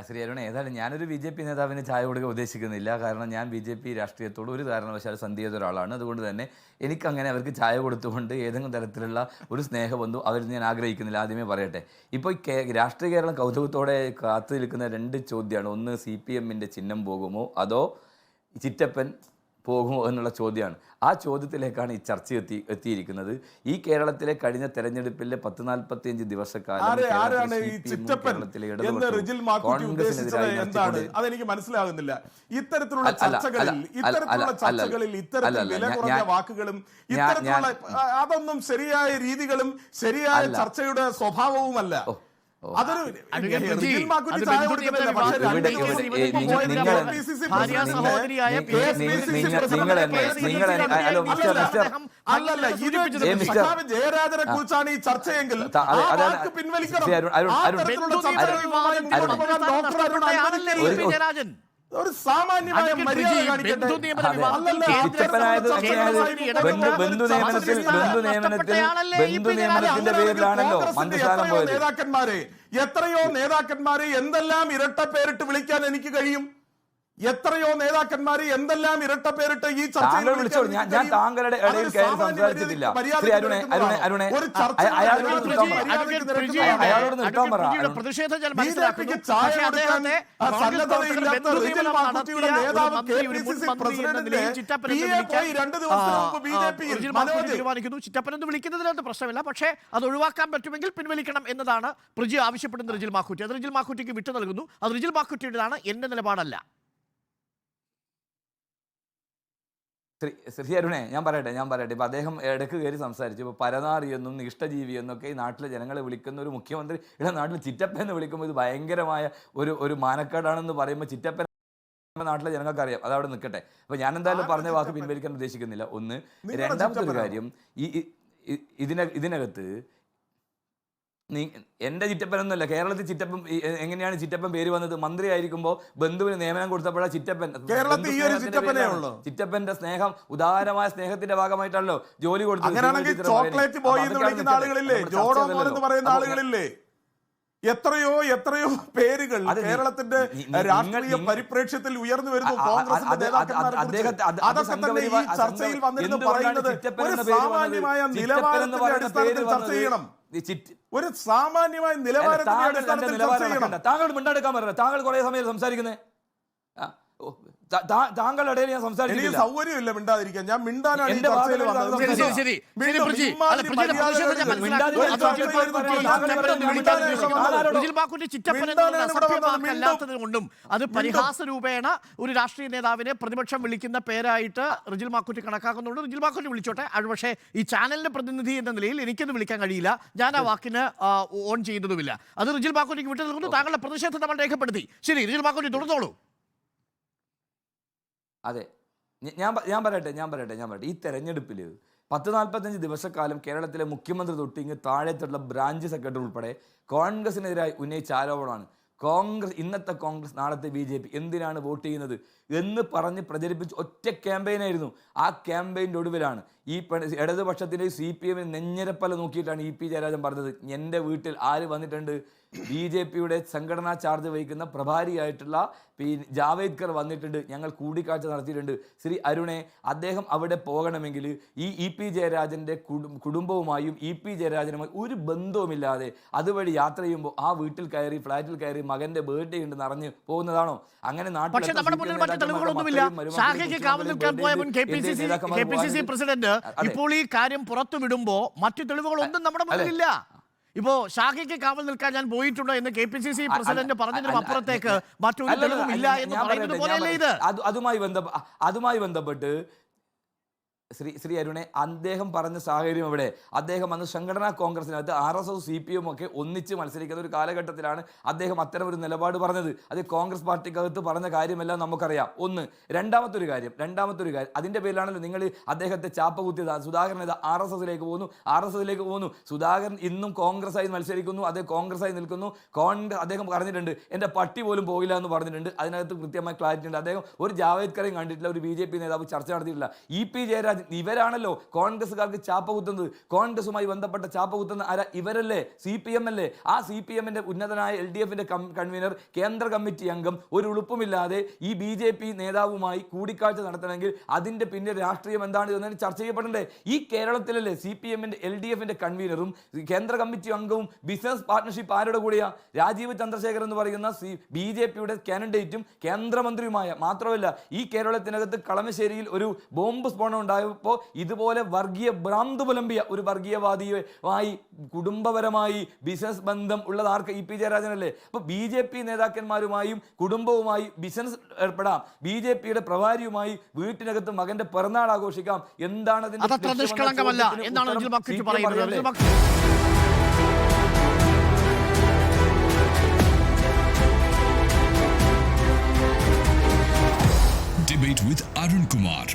ശ്രീ അരുൺ, ഏതായാലും ഞാനൊരു BJP നേതാവിന് ചായ കൊടുക്കാൻ ഉദ്ദേശിക്കുന്നില്ല. കാരണം ഞാൻ BJP രാഷ്ട്രീയത്തോട് ഒരു കാരണവശാലും സന്ധി ചെയ്ത ഒരാളാണ്. അതുകൊണ്ട് തന്നെ എനിക്കങ്ങനെ അവർക്ക് ചായ കൊടുത്തുകൊണ്ട് ഏതെങ്കിലും തരത്തിലുള്ള ഒരു സ്നേഹബന്ധം അവരിൽ ഞാൻ ആഗ്രഹിക്കുന്നില്ല. ആദ്യമേ പറയട്ടെ. ഇപ്പോൾ രാഷ്ട്രീയ കേരളം കൗതുകത്തോടെ കാത്തു നിൽക്കുന്ന രണ്ട് ചോദ്യമാണ്. ഒന്ന്, CPM-ൻ്റെ ചിഹ്നം പോകുമോ അതോ ചിറ്റപ്പൻ പോകുമോ എന്നുള്ള ചോദ്യമാണ്. ആ ചോദ്യത്തിലേക്കാണ് ഈ ചർച്ച എത്തിയിരിക്കുന്നത്. ഈ കേരളത്തിലെ കഴിഞ്ഞ തെരഞ്ഞെടുപ്പിലെ 40-45 ദിവസക്കാലം അതെനിക്ക് മനസ്സിലാകുന്നില്ല. ഇത്തരത്തിലുള്ള ചർച്ചകളിൽ ഇത്തരത്തിൽ വില കുറഞ്ഞ വാക്കുകളും ഇത്തരത്തിലുള്ള അതൊന്നും ശരിയായ രീതികളും ശരിയായ ചർച്ചയുടെ സ്വഭാവവുമല്ല. ജയരാജനെ കുറിച്ചാണ് ഈ ചർച്ചയെങ്കിൽ പിൻവലിക്കണം. ഒരു സാമാന്യമായ നേതാക്കന്മാരെ എന്തെല്ലാം ഇരട്ട പേരിട്ട് വിളിക്കാൻ എനിക്ക് കഴിയും. എത്രയോ നേതാക്കന്മാര് എന്തെല്ലാം ഇരട്ട പേരിട്ട് ഈ ചർച്ചയിൽ വിളിച്ചോ. ഞാൻ താങ്കളുടെ ഇടയിൽ കയറി സംസാരിച്ചിട്ടില്ല. ചിറ്റപ്പനെന്ന് വിളിക്കുന്നതിനകത്ത് പ്രശ്നമില്ല. പക്ഷേ അത് ഒഴിവാക്കാൻ പറ്റുമെങ്കിൽ പിൻവലിക്കണം എന്നതാണ് പ്രജി ആവശ്യപ്പെടുന്ന റിജിൽ മാക്കുറ്റി. അത് റിജിൽ മാക്കുറ്റിക്ക് വിട്ടു നൽകുന്നു. അത് റിജിൽ മാക്കുറ്റിയുടേതാണ്, എന്റെ നിലപാടല്ല. ശ്രീ അരുണേ, ഞാൻ പറയട്ടെ. ഇപ്പം അദ്ദേഹം ഇടയ്ക്ക് കയറി സംസാരിച്ചു. ഇപ്പോൾ പരനാറി എന്നും ഇഷ്ടജീവി എന്നൊക്കെ ഈ നാട്ടിലെ ജനങ്ങളെ വിളിക്കുന്ന ഒരു മുഖ്യമന്ത്രി ഇവിടെ നാട്ടിൽ ചിറ്റപ്പൻ എന്ന് വിളിക്കുമ്പോൾ ഇത് ഭയങ്കരമായ ഒരു മാനക്കേടാണെന്ന് പറയുമ്പോൾ ചിറ്റപ്പൻ നാട്ടിലെ ജനങ്ങൾക്ക് അറിയാം. അതവിടെ നിൽക്കട്ടെ. അപ്പോൾ ഞാൻ എന്തായാലും പറഞ്ഞ വാക്ക് പിൻവലിക്കാൻ ഉദ്ദേശിക്കുന്നില്ല. ഒന്ന്. രണ്ടാമത്തെ ഒരു കാര്യം, ഇതിനകത്ത് എൻ്റെ ചിറ്റപ്പനൊന്നുമല്ല. കേരളത്തിൽ ചിറ്റപ്പൻ എങ്ങനെയാണ് ചിറ്റപ്പൻ പേര് വന്നത്? മന്ത്രി ആയിരിക്കുമ്പോൾ ബന്ധുവിന് നിയമനം കൊടുത്തപ്പോഴാണ് ചിറ്റപ്പന്റെ സ്നേഹം, ഉദാരമായ സ്നേഹത്തിന്റെ ഭാഗമായിട്ടാണല്ലോ ജോലി കൊടുത്തത്. എത്രയോ പേരുകൾ കേരളത്തിന്റെ രാഷ്ട്രീയ പരിപ്രേക്ഷ്യത്തിൽ ഉയർന്നു വരുന്നു. കോൺഗ്രസിന്റെ ചർച്ചയിൽ വന്നിരുന്നു പറയുന്നത് ഒരു സാമാന്യമായ നിലവാരത്തിന്റെ അടിസ്ഥാനത്തിൽ ചർച്ച ചെയ്യണം. ഒരു സാമാന്യമായ നിലവാരത്തിന്റെ അടിസ്ഥാനത്തിൽ ചർച്ച ചെയ്യണം. താങ്കൾ മിണ്ടാടുക്കാൻ പറഞ്ഞത്. താങ്കൾ കുറെ സമയം സംസാരിക്കുന്നത്. താങ്കളുടെ ഇടയിൽ ഞാൻ സംസാരിക്കില്ല. സൗകര്യമില്ല മിണ്ടാതിരിക്കാൻ. ഞാൻ മിണ്ടാനാണ് കൊണ്ടും അത് പരിഹാസ രൂപേണ ഒരു രാഷ്ട്രീയ നേതാവിനെ പ്രതിപക്ഷം വിളിക്കുന്ന പേരായിട്ട് റിജിൽ മാക്കുറ്റി കണക്കാക്കുന്നുണ്ട്. റിജിൽ മാക്കുറ്റി വിളിച്ചോട്ടെ. പക്ഷേ ഈ ചാനലിന്റെ പ്രതിനിധി എന്ന നിലയിൽ എനിക്കത് വിളിക്കാൻ കഴിയില്ല. ഞാൻ ആ വാക്കിന് ഓൺ ചെയ്യുന്നതുമില്ല. അത് റിജിൽ മാക്കുറ്റിക്ക് വിട്ടു നൽകുന്നു. താങ്കളുടെ പ്രതിഷേധം നമ്മൾ രേഖപ്പെടുത്തി. ശരി, റിജിൽ മാക്കുറ്റി തുടർന്നോളൂ. അതെ, ഞാൻ പറയട്ടെ. ഈ തെരഞ്ഞെടുപ്പിൽ 40-45 ദിവസക്കാലം കേരളത്തിലെ മുഖ്യമന്ത്രി തൊട്ടിങ്ങ് താഴെത്തുള്ള ബ്രാഞ്ച് സെക്രട്ടറി ഉൾപ്പെടെ കോൺഗ്രസിനെതിരായി ഉന്നയിച്ച ആരോപണമാണ് ഇന്നത്തെ കോൺഗ്രസ് നാളത്തെ BJP എന്തിനാണ് വോട്ട് ചെയ്യുന്നത് എന്ന് പറഞ്ഞ് പ്രചരിപ്പിച്ച് ഒറ്റ ക്യാമ്പയിനായിരുന്നു. ആ ക്യാമ്പയിൻ്റെ ഒടുവിലാണ് ഈ ഇടതുപക്ഷത്തിൻ്റെ CPM നെഞ്ഞരപ്പല നോക്കിയിട്ടാണ് EP ജയരാജൻ പറഞ്ഞത്, എൻ്റെ വീട്ടിൽ ആര് വന്നിട്ടുണ്ട്? BJPയുടെ സംഘടനാ ചാർജ് വഹിക്കുന്ന പ്രഭാരിയായിട്ടുള്ള ജാവേദ്കർ വന്നിട്ടുണ്ട്, ഞങ്ങൾ കൂടിക്കാഴ്ച നടത്തിയിട്ടുണ്ട്. ശ്രീ അരുണെ, അദ്ദേഹം അവിടെ പോകണമെങ്കിൽ ഈ EP ജയരാജൻ്റെ കുടുംബവുമായും EP ജയരാജനുമായി ഒരു ബന്ധവുമില്ലാതെ അതുവഴി യാത്ര ചെയ്യുമ്പോൾ ആ വീട്ടിൽ കയറി ഫ്ലാറ്റിൽ കയറി മകന്റെ ബർത്ത്ഡേ ഉണ്ട് അറിഞ്ഞ് പോകുന്നതാണോ? അങ്ങനെ പ്രസിഡന്റ് ഇപ്പോൾ ഈ കാര്യം പുറത്തു വിടുമ്പോ മറ്റു തെളിവുകളൊന്നും നമ്മുടെ മുന്നിലില്ല. ഇപ്പോ ഷാഹിക്ക് കാവൽ നിൽക്കാൻ ഞാൻ പോയിട്ടുണ്ടോ എന്ന് KPCC പ്രസിഡന്റ് പറഞ്ഞതിനും അപ്പുറത്തേക്ക് മറ്റൊരു തെളിവും ഇല്ല എന്ന് പറയുന്നത് പോലെയല്ലേ ഇത്? അതുമായി ബന്ധപ്പെട്ട് ശ്രീ അരുണെ, അദ്ദേഹം പറഞ്ഞ സാഹചര്യം ഇവിടെ, അദ്ദേഹം അന്ന് സംഘടനാ കോൺഗ്രസിനകത്ത് RSS CPM ഒക്കെ ഒന്നിച്ച് മത്സരിക്കുന്ന ഒരു കാലഘട്ടത്തിലാണ് അദ്ദേഹം അത്തരം ഒരു നിലപാട് പറഞ്ഞത്. അത് കോൺഗ്രസ് പാർട്ടിക്കകത്ത് പറഞ്ഞ കാര്യമെല്ലാം നമുക്കറിയാം. ഒന്ന്. രണ്ടാമത്തെ ഒരു കാര്യം അതിൻ്റെ പേരിലാണല്ലോ നിങ്ങൾ അദ്ദേഹത്തെ ചാപ്പ കുത്തിയത്. സുധാകരൻ RSSലേക്ക് പോകുന്നു. സുധാകരൻ ഇന്നും കോൺഗ്രസ്സായി മത്സരിക്കുന്നു, അതേ കോൺഗ്രസ്സായി നിൽക്കുന്നു. അദ്ദേഹം പറഞ്ഞിട്ടുണ്ട് എൻ്റെ പട്ടി പോലും പോകില്ല എന്ന് പറഞ്ഞിട്ടുണ്ട്. അതിനകത്ത് കൃത്യമായ ക്ലാരിറ്റി ഉണ്ട്. അദ്ദേഹം ഒരു ജാവേദ്കറേയും കണ്ടിട്ടില്ല, ഒരു BJP നേതാവ് ചർച്ച നടത്തിയിട്ടില്ല. EP ജയരാജൻ ഇവരാണല്ലോ കോൺഗ്രസ്സുകാർക്ക് ചാപ്പ കുത്തുന്നത്. കോൺഗ്രസുമായി ബന്ധപ്പെട്ട ചാപ്പ കുത്തുന്ന ആരാ? ഇവരല്ലേ, CPM അല്ലേ. ആ CPM ഉന്നതനായ LDFന്റെ കൺവീനർ, കേന്ദ്ര കമ്മിറ്റി അംഗം ഒരു ഉളുപ്പുമില്ലാതെ ഈ BJP നേതാവുമായി കൂടിക്കാഴ്ച നടത്തണമെങ്കിൽ അതിന്റെ പിന്നെ രാഷ്ട്രീയം എന്താണ് എന്ന് ചർച്ച ചെയ്യപ്പെടണ്ടേ? ഈ കേരളത്തിലല്ലേ CPM LDFന്റെ കൺവീനറും കേന്ദ്ര കമ്മിറ്റി അംഗവും ബിസിനസ് പാർട്ണർഷിപ്പ് ആരുടെ കൂടെയാ? രാജീവ് ചന്ദ്രശേഖർ എന്ന് പറയുന്ന BJPയുടെ കാൻഡിഡേറ്റും കേന്ദ്രമന്ത്രിയുമായ. മാത്രമല്ല ഈ കേരളത്തിനകത്ത് കളമശ്ശേരിയിൽ ഒരു ബോംബ് സ്ഫോടനം ഉണ്ടായപ്പോൾ ഇതുപോലെ വർഗീയ ഭ്രാന്ത് പുലമ്പിയ ഒരു വർഗീയവാദിയുമായി കുടുംബപരമായി ബിസിനസ് ബന്ധം ഉള്ളത് ആർക്ക്? EP ജയരാജനല്ലേ. അപ്പൊ BJP നേതാക്കന്മാരുമായും കുടുംബവുമായി ബിസിനസ് ഏർപ്പെടാം, BJPയുടെ പ്രഭാരിയുമായി വീട്ടിനകത്ത് മകന്റെ പിറന്നാൾ ആഘോഷിക്കാം. എന്താണ് അതത്ര നിഷ്കളങ്കമല്ല എന്നാണ് റിജിൽ മാക്കുറ്റി പറയുന്നത്. Debate with Arun Kumar.